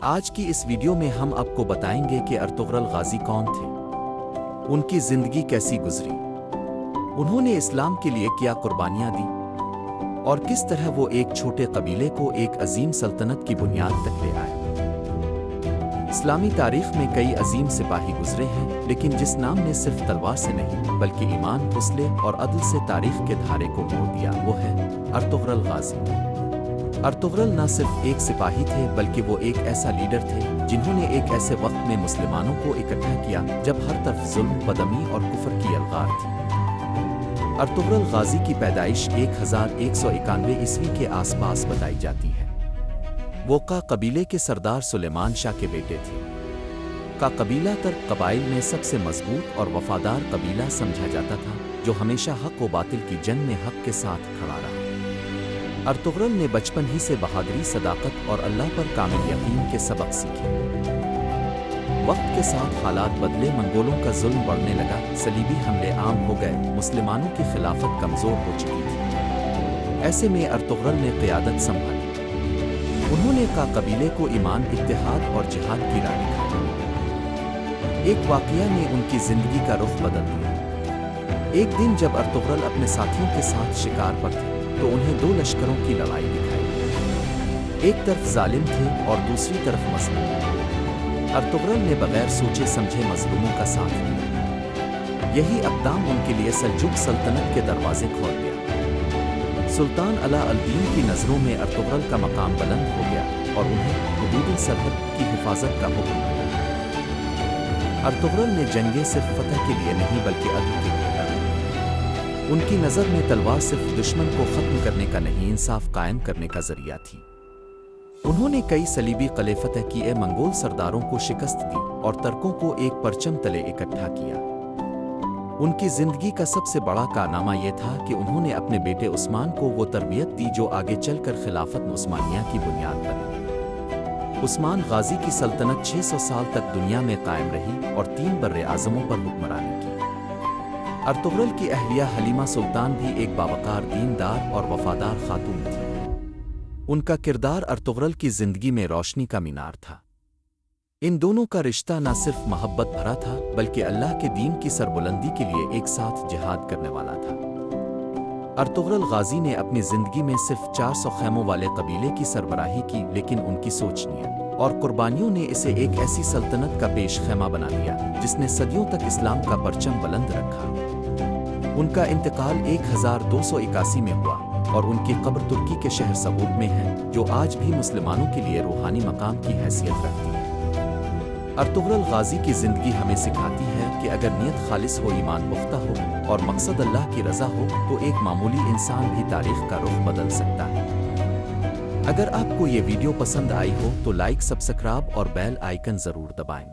آج کی اس ویڈیو میں ہم آپ کو بتائیں گے کہ ارطغرل غازی کون تھے، ان کی زندگی کیسی گزری، انہوں نے اسلام کے لیے کیا قربانیاں دی، اور کس طرح وہ ایک چھوٹے قبیلے کو ایک عظیم سلطنت کی بنیاد تک لے آئے۔ اسلامی تاریخ میں کئی عظیم سپاہی گزرے ہیں، لیکن جس نام نے صرف تلوار سے نہیں بلکہ ایمان، حوصلے اور عدل سے تاریخ کے دھارے کو موڑ دیا، وہ ہے ارطغرل غازی۔ ارطغرل نہ صرف ایک سپاہی تھے بلکہ وہ ایک ایسا لیڈر تھے جنہوں نے ایک ایسے وقت میں مسلمانوں کو اکٹھا کیا جب ہر طرف ظلم، بدامنی اور کفر کی الغار تھی۔ ارطغرل غازی کی پیدائش 1191 عیسوی کے آس پاس بتائی جاتی ہے۔ وہ کا قبیلے کے سردار سلیمان شاہ کے بیٹے تھے۔ کا قبیلہ ترک قبائل میں سب سے مضبوط اور وفادار قبیلہ سمجھا جاتا تھا، جو ہمیشہ حق و باطل کی جنگ میں حق کے ساتھ کھڑا رہا۔ ارطغرل نے بچپن ہی سے بہادری، صداقت اور اللہ پر کامل یقین کے سبق سیکھے۔ وقت کے ساتھ حالات بدلے، منگولوں کا ظلم بڑھنے لگا، صلیبی حملے عام ہو گئے، مسلمانوں کی خلافت کمزور ہو چکی تھی۔ ایسے میں ارطغرل نے قیادت سنبھالی۔ انہوں نے کا قبیلے کو ایمان، اتحاد اور جہاد کی راہ دکھائی۔ ایک واقعہ نے ان کی زندگی کا رخ بدل دیا۔ ایک دن جب ارطغرل اپنے ساتھیوں کے ساتھ شکار پر تھے تو انہیں دو لشکروں کی لڑائی دکھائی۔ ایک طرف ظالم تھے اور دوسری طرف مظلوم۔ ارطغرل نے بغیر سوچے سمجھے مظلوموں کا ساتھ دیا۔ یہی اقدام ان کے لیے سلجوق سلطنت کے دروازے کھول گیا۔ سلطان علاء الدین کی نظروں میں ارطغرل کا مقام بلند ہو گیا اور انہیں حدود سرحد کی حفاظت کا حکم دیا۔ ارطغرل نے جنگیں صرف فتح کے لیے نہیں بلکہ عدل کے لیے لڑی۔ ان کی نظر میں تلوار صرف دشمن کو ختم کرنے کا نہیں، انصاف قائم کرنے کا ذریعہ تھی۔ انہوں نے کئی صلیبی قلعے فتح کیے، منگول سرداروں کو شکست دی اور ترکوں کو ایک پرچم تلے اکٹھا کیا۔ ان کی زندگی کا سب سے بڑا کارنامہ یہ تھا کہ انہوں نے اپنے بیٹے عثمان کو وہ تربیت دی جو آگے چل کر خلافت عثمانیہ کی بنیاد بنی۔ عثمان غازی کی سلطنت 600 سال تک دنیا میں قائم رہی اور 3 براعظموں پر حکمرانی کی۔ ارطغرل کی اہلیہ حلیمہ سلطان بھی ایک باوقار، دیندار اور وفادار خاتون تھی۔ ان کا کردار ارطغرل کی زندگی میں روشنی کا مینار تھا۔ ان دونوں کا رشتہ نہ صرف محبت بھرا تھا بلکہ اللہ کے دین کی سربلندی کے لیے ایک ساتھ جہاد کرنے والا تھا۔ ارطغرل غازی نے اپنی زندگی میں صرف 400 خیموں والے قبیلے کی سربراہی کی، لیکن ان کی سوچ، نیت اور قربانیوں نے اسے ایک ایسی سلطنت کا پیش خیمہ بنا دیا جس نے صدیوں تک اسلام کا پرچم بلند رکھا۔ ان کا انتقال 1281 میں ہوا اور ان کی قبر ترکی کے شہر سغور میں ہے، جو آج بھی مسلمانوں کے لیے روحانی مقام کی حیثیت رکھتی ہے۔ ارطغرل غازی کی زندگی ہمیں سکھاتی ہے کہ اگر نیت خالص ہو، ایمان پختہ ہو اور مقصد اللہ کی رضا ہو تو ایک معمولی انسان بھی تاریخ کا رخ بدل سکتا ہے۔ اگر آپ کو یہ ویڈیو پسند آئی ہو تو لائک، سبسکرائب اور بیل آئیکن ضرور دبائیں۔